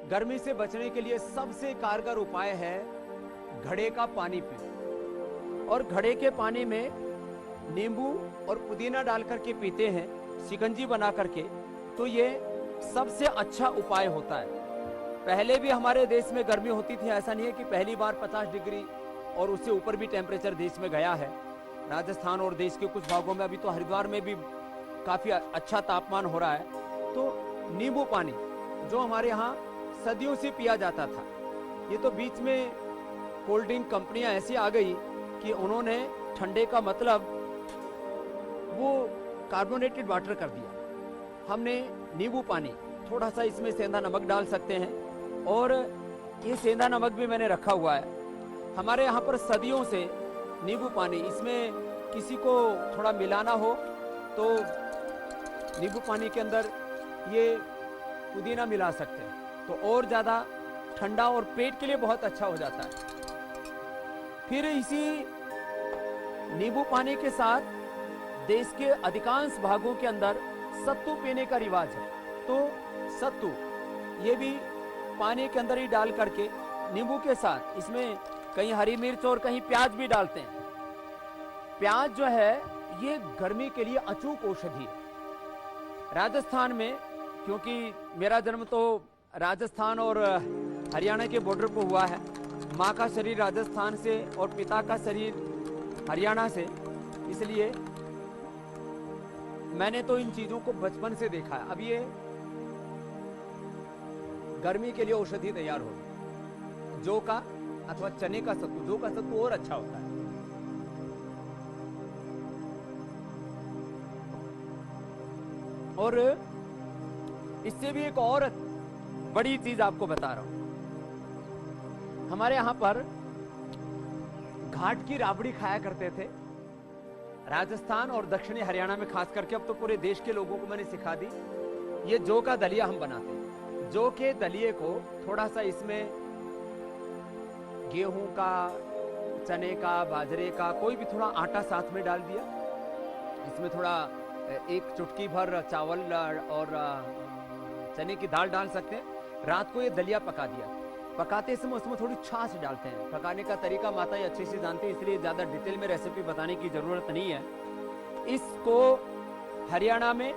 गर्मी से बचने के लिए सबसे कारगर उपाय है घड़े का पानी पीना। और घड़े के पानी में नींबू और पुदीना डाल करके पीते हैं, शिकंजी बना करके, तो ये सबसे अच्छा उपाय होता है। पहले भी हमारे देश में गर्मी होती थी, ऐसा नहीं है कि पहली बार 50 डिग्री और उससे ऊपर भी टेम्परेचर देश में गया है। राजस्थान और देश के कुछ भागों में, अभी तो हरिद्वार में भी काफ़ी अच्छा तापमान हो रहा है। तो नींबू पानी जो हमारे यहाँ सदियों से पिया जाता था, ये तो बीच में कोल्ड ड्रिंक कंपनियां ऐसी आ गई कि उन्होंने ठंडे का मतलब वो कार्बोनेटेड वाटर कर दिया। हमने नींबू पानी, थोड़ा सा इसमें सेंधा नमक डाल सकते हैं, और ये सेंधा नमक भी मैंने रखा हुआ है। हमारे यहाँ पर सदियों से नींबू पानी, इसमें किसी को थोड़ा मिलाना हो तो नींबू पानी के अंदर ये पुदीना मिला सकते हैं, तो और ज़्यादा ठंडा और पेट के लिए बहुत अच्छा हो जाता है। फिर इसी नींबू पानी के साथ देश के अधिकांश भागों के अंदर सत्तू पीने का रिवाज है। तो सत्तू ये भी पानी के अंदर ही डाल करके नींबू के साथ, इसमें कहीं हरी मिर्च और कहीं प्याज भी डालते हैं। प्याज जो है ये गर्मी के लिए अचूक औषधि है। राजस्थान में, क्योंकि मेरा जन्म तो राजस्थान और हरियाणा के बॉर्डर पर हुआ है, माँ का शरीर राजस्थान से और पिता का शरीर हरियाणा से, इसलिए मैंने तो इन चीजों को बचपन से देखा है। अब ये गर्मी के लिए औषधि तैयार होगी। जौ का अथवा चने का सत्तू, जौ का सत्तू और अच्छा होता है। और इससे भी एक और बड़ी चीज आपको बता रहा हूं। हमारे यहां पर घाट की राबड़ी खाया करते थे राजस्थान और दक्षिणी हरियाणा में खास करके। अब तो पूरे देश के लोगों को मैंने सिखा दी। ये जौ का दलिया हम बनाते हैं। जौ के दलिये को थोड़ा सा इसमें गेहूं का, चने का, बाजरे का, कोई भी थोड़ा आटा साथ में डाल दिया। इसमें थोड़ा एक चुटकी भर चावल और चने की दाल डाल सकते हैं। रात को ये दलिया पका दिया। पकाते समय उसमें थोड़ी छाछ डालते हैं। पकाने का तरीका माता ये अच्छे से जानती है, इसलिए ज़्यादा डिटेल में रेसिपी बताने की ज़रूरत नहीं है। इसको हरियाणा में,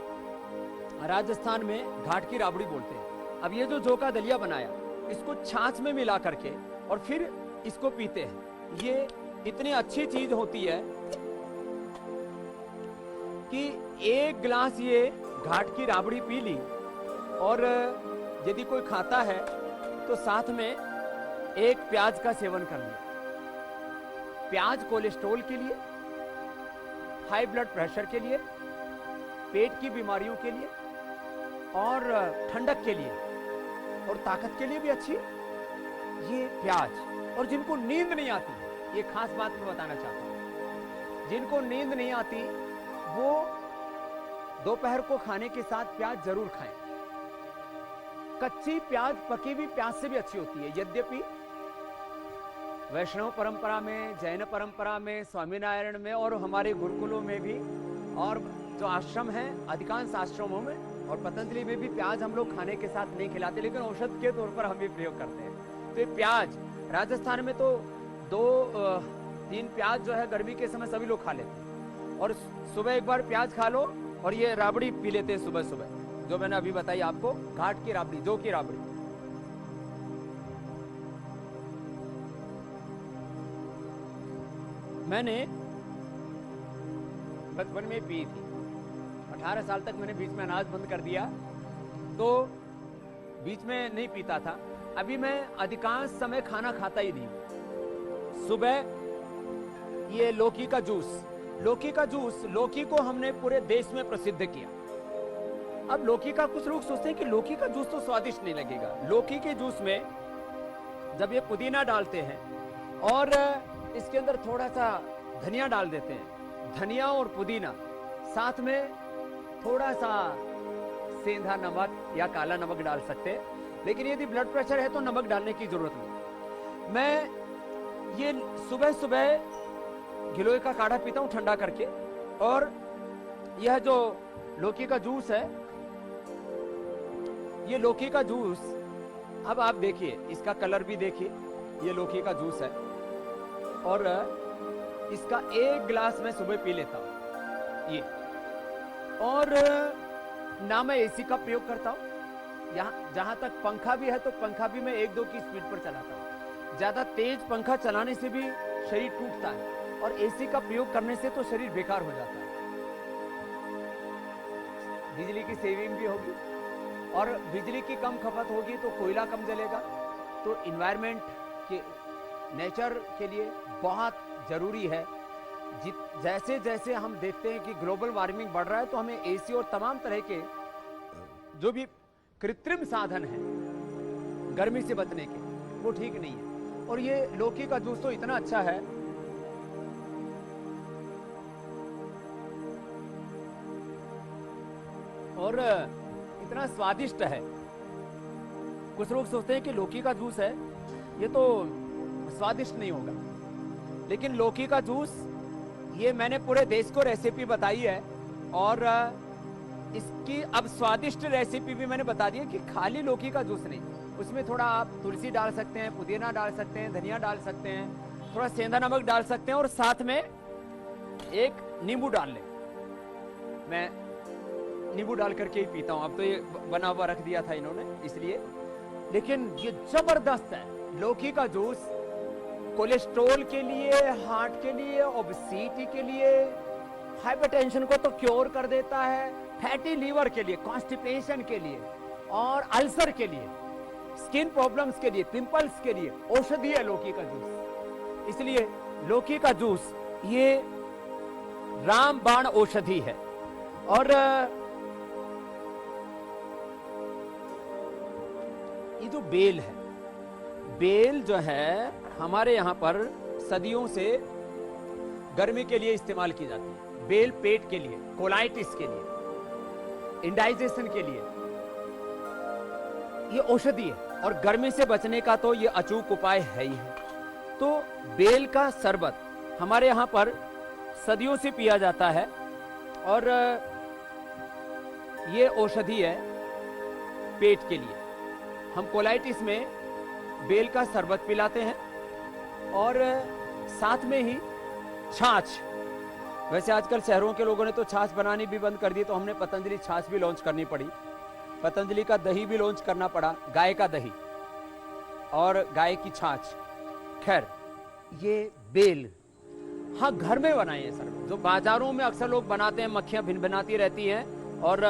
राजस्थान में घाट की राबड़ी बोलते हैं। अब ये जो जौ का दलिया बनाया, इसको छाछ में मिला करके और फिर इसको पीते हैं। ये इतनी अच्छी चीज होती है कि एक गिलास ये घाट की राबड़ी पी ली, और यदि कोई खाता है तो साथ में एक प्याज का सेवन कर लिया। प्याज कोलेस्ट्रॉल के लिए, हाई ब्लड प्रेशर के लिए, पेट की बीमारियों के लिए और ठंडक के लिए और ताकत के लिए भी अच्छी ये प्याज। और जिनको नींद नहीं आती, ये खास बात मैं बताना चाहता हूं, जिनको नींद नहीं आती वो दोपहर को खाने के साथ प्याज जरूर खाएं। कच्ची प्याज पकी हुई प्याज से भी अच्छी होती है। यद्यपि वैष्णव परंपरा में, जैन परंपरा में, स्वामीनारायण में और हमारे गुरुकुलों में भी, और जो आश्रम हैं अधिकांश आश्रमों में और पतंजलि में भी प्याज हम लोग खाने के साथ नहीं खिलाते, लेकिन औषध के तौर पर हम भी प्रयोग करते हैं। तो ये प्याज राजस्थान में तो 2-3 प्याज जो है गर्मी के समय सभी लोग खा लेते हैं। और सुबह एक बार प्याज खा लो और ये राबड़ी पी लेते हैं सुबह सुबह, जो मैंने अभी बताई आपको, घाट की राबड़ी, जौ की राबड़ी। मैंने बचपन में पी थी। 18 साल तक मैंने बीच में अनाज बंद कर दिया, तो बीच में नहीं पीता था। अभी मैं अधिकांश समय खाना खाता ही नहीं। सुबह ये लौकी का जूस, लौकी को हमने पूरे देश में प्रसिद्ध किया। अब लौकी का, कुछ लोग सोचते हैं कि लौकी का जूस तो स्वादिष्ट नहीं लगेगा। लौकी के जूस में जब ये पुदीना डालते हैं और इसके अंदर थोड़ा सा धनिया डाल देते हैं, धनिया और पुदीना, साथ में थोड़ा सा सेंधा नमक या काला नमक डाल सकते हैं, लेकिन यदि ब्लड प्रेशर है तो नमक डालने की जरूरत नहीं। मैं ये सुबह सुबह गिलोय का काढ़ा पीता हूं ठंडा करके, और यह जो लौकी का जूस है, ये लौकी का जूस अब आप देखिए, इसका कलर भी देखिए, ये लौकी का जूस है और इसका एक गिलास मैं सुबह पी लेता हूं ये। और ना मैं एसी का प्रयोग करता हूं, यहाँ जहां तक पंखा भी है तो पंखा भी मैं 1-2 की स्पीड पर चलाता हूं। ज्यादा तेज पंखा चलाने से भी शरीर टूटता है और एसी का प्रयोग करने से तो शरीर बेकार हो जाता है। बिजली की सेविंग भी होगी और बिजली की कम खपत होगी तो कोयला कम जलेगा, तो इन्वायरमेंट के, नेचर के लिए बहुत जरूरी है। जैसे जैसे हम देखते हैं कि ग्लोबल वार्मिंग बढ़ रहा है तो हमें एसी और तमाम तरह के जो भी कृत्रिम साधन हैं गर्मी से बचने के, वो ठीक नहीं है। और ये लौकी का जूस तो इतना अच्छा है, और इतना स्वादिष्ट है। कुछ लोग सोचते हैं कि लौकी का जूस है ये तो स्वादिष्ट नहीं होगा, लेकिन लौकी का जूस ये मैंने पूरे देश को रेसिपी बताई है और इसकी अब स्वादिष्ट रेसिपी भी मैंने बता दी है कि खाली लौकी का जूस नहीं, उसमें थोड़ा आप तुलसी डाल सकते हैं, पुदीना डाल सकते हैं, धनिया डाल सकते हैं, थोड़ा सेंधा नमक डाल सकते हैं और साथ में एक नींबू डाल लें। मैं नींबू डाल करके ही पीता हूं, अब तो ये बना हुआ रख दिया था इन्होंने इसलिए, लेकिन ये जबरदस्त है। लौकी का जूस कोलेस्ट्रॉल के लिए, हार्ट के लिए, ओबेसिटी के लिए, हाइपरटेंशन को तो क्योर कर देता है, फैटी लीवर के लिए, कॉन्स्टिपेशन के लिए और अल्सर के लिए, स्किन प्रॉब्लम्स के लिए, पिंपल्स के लिए औषधि है लौकी का जूस। इसलिए लौकी का जूस ये रामबाण औषधि है। और ये जो बेल है, बेल जो है हमारे यहाँ पर सदियों से गर्मी के लिए इस्तेमाल की जाती है। बेल पेट के लिए, कोलाइटिस के लिए, इंडाइजेशन के लिए ये औषधि है और गर्मी से बचने का तो ये अचूक उपाय है ही है। तो बेल का शरबत हमारे यहाँ पर सदियों से पिया जाता है और ये औषधि है पेट के लिए। हम कोलाइटिस में बेल का शरबत पिलाते हैं और साथ में ही छाछ। वैसे आजकल शहरों के लोगों ने तो छाछ बनानी भी बंद कर दी, तो हमने पतंजलि छाछ भी लॉन्च करनी पड़ी। पतंजलि का दही भी लॉन्च करना पड़ा, गाय का दही और गाय की छाछ। खैर, ये बेल हाँ घर में बनाए हैं सर, जो बाजारों में अक्सर लोग बनाते हैं, मक्खियां भिनभिनाती रहती हैं और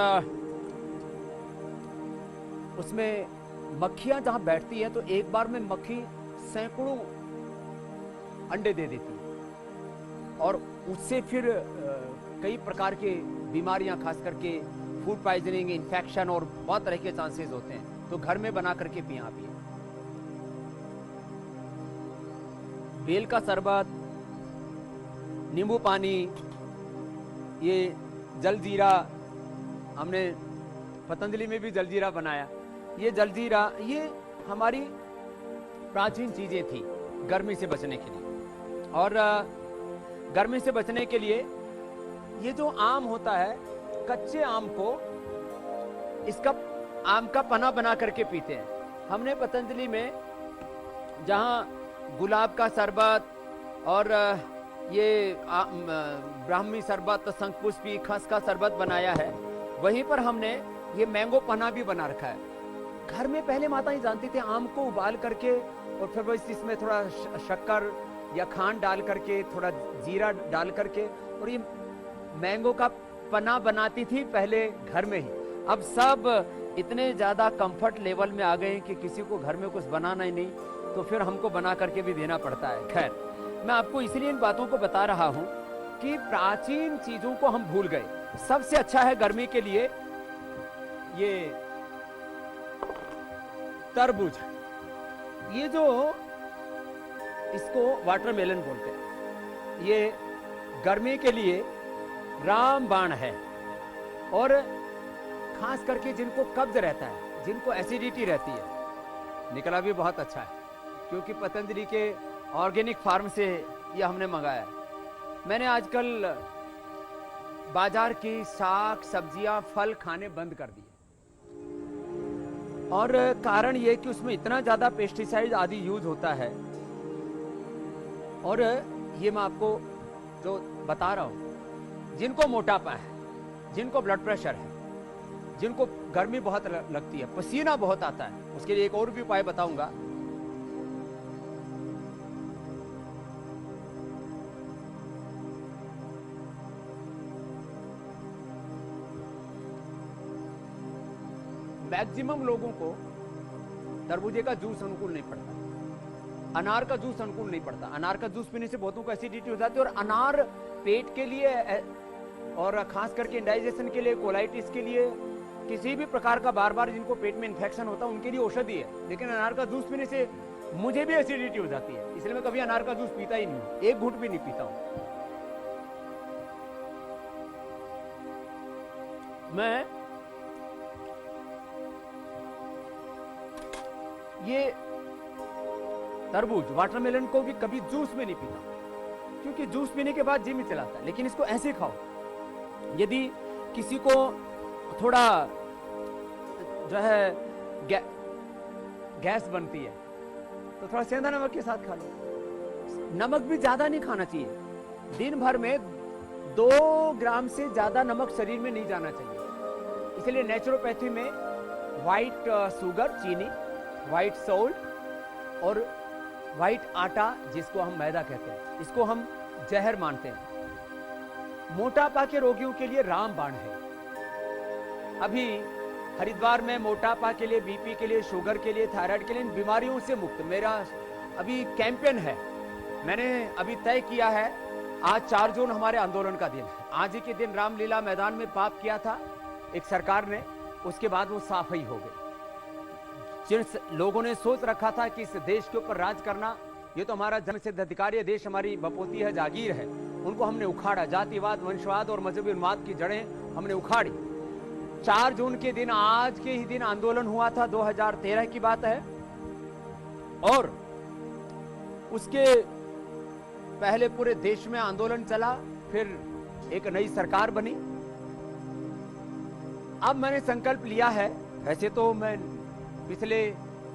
उसमें मक्खियां जहां बैठती है तो एक बार में मक्खी सैकड़ों अंडे दे देती है और उससे फिर कई प्रकार के बीमारियां, खास करके फूड पॉइजनिंग, इन्फेक्शन और बहुत तरह के चांसेस होते हैं। तो घर में बना करके पिए आप। बेल का शरबत, नींबू पानी, ये जलजीरा, हमने पतंजलि में भी जलजीरा बनाया। ये जलजीरा ये हमारी प्राचीन चीजें थी गर्मी से बचने के लिए। और गर्मी से बचने के लिए ये जो आम होता है, कच्चे आम को, इसका आम का पना बना करके पीते हैं। हमने पतंजलि में जहां गुलाब का शरबत और ये ब्राह्मी शरबत, शंखपुष्पी, खस का शरबत बनाया है, वहीं पर हमने ये मैंगो पना भी बना रखा है। घर में पहले माताएं जानती थी आम को उबाल करके और फिर बस इसमें थोड़ा शक्कर या खांड डाल करके, थोड़ा जीरा डाल करके और ये मैंगो का पना बनाती थी पहले घर में ही। अब सब इतने ज्यादा कंफर्ट लेवल में आ गए कि किसी को घर में कुछ बनाना ही नहीं, तो फिर हमको बना करके भी देना पड़ता है। खैर, मैं आपको इसलिए इन बातों को बता रहा हूं कि प्राचीन चीजों को हम भूल गए। सबसे अच्छा है गर्मी के लिए ये तरबूज। ये जो इसको वाटरमेलन बोलते हैं, ये गर्मी के लिए रामबाण है। और खास करके जिनको कब्ज रहता है, जिनको एसिडिटी रहती है, निकला भी बहुत अच्छा है क्योंकि पतंजलि के ऑर्गेनिक फार्म से ये हमने मंगाया है। मैंने आजकल बाजार की साग सब्जियां, फल खाने बंद कर दिए और कारण ये कि उसमें इतना ज्यादा पेस्टिसाइड आदि यूज होता है। और ये मैं आपको जो बता रहा हूं, जिनको मोटापा है, जिनको ब्लड प्रेशर है, जिनको गर्मी बहुत लगती है, पसीना बहुत आता है, उसके लिए एक और भी उपाय बताऊंगा। मैक्सिमम लोगों को तरबूजे का जूस अनुकूल नहीं पड़ता, अनार का जूस अनुकूल नहीं पड़ता। अनार का जूस पीने से बहुतों को एसिडिटी हो जाती है, और अनार पेट के लिए और खास करके इंडाइजेशन के लिए, कोलाइटिस के लिए, किसी भी प्रकार का बार बार जिनको पेट में इन्फेक्शन होता है उनके लिए औषधि है। लेकिन अनार का जूस पीने से मुझे भी एसिडिटी हो जाती है, इसलिए मैं कभी अनार का जूस पीता ही नहीं, एक घूंट भी नहीं पीता हूं। मैं ये तरबूज, वाटरमेलन को भी कभी जूस में नहीं पीता, क्योंकि जूस पीने के बाद जिम ही चलाता है। लेकिन इसको ऐसे खाओ। यदि किसी को थोड़ा जो है गैस बनती है तो थोड़ा सेंधा नमक के साथ खा लो। नमक भी ज्यादा नहीं खाना चाहिए, दिन भर में 2 ग्राम से ज्यादा नमक शरीर में नहीं जाना चाहिए। इसलिए नेचुरोपैथी में व्हाइट शुगर, चीनी, व्हाइट सॉल्ट और व्हाइट आटा, जिसको हम मैदा कहते हैं, इसको हम जहर मानते हैं। मोटापा के रोगियों के लिए रामबाण है। अभी हरिद्वार में मोटापा के लिए, बीपी के लिए, शुगर के लिए, थायराइड के लिए, इन बीमारियों से मुक्त मेरा अभी कैंपेन है। मैंने अभी तय किया है, आज 4 जून हमारे आंदोलन का दिन है। आज ही के दिन रामलीला मैदान में पाप किया था एक सरकार ने, उसके बाद वो साफ ही हो गई। जिन लोगों ने सोच रखा था कि इस देश के ऊपर राज करना, ये तो हमारा जन्मसिद्ध अधिकार है, देश हमारी बपोती है, जागीर है, उनको हमने उखाड़ा। जातिवाद, वंशवाद और मजहबी उन्माद की जड़ें हमने उखाड़ी। 4 जून के दिन, आज के ही दिन आंदोलन हुआ था, 2013 की बात है। और उसके पहले पूरे देश में आंदोलन चला, फिर एक नई सरकार बनी। अब मैंने संकल्प लिया है, वैसे तो मैं पिछले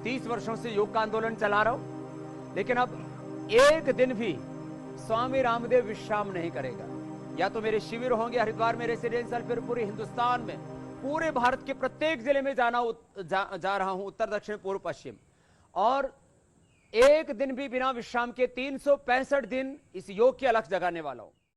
30 वर्षों से योग का आंदोलन चला रहा हूं, लेकिन अब एक दिन भी स्वामी रामदेव विश्राम नहीं करेगा। या तो मेरे शिविर होंगे हरिद्वार में, रेसिडेंशियल, फिर पूरे हिंदुस्तान में, पूरे भारत के प्रत्येक जिले में जा रहा हूं, उत्तर, दक्षिण, पूर्व, पश्चिम। और एक दिन भी बिना विश्राम के 365 दिन इस योग की अलख जगाने वाला हूं।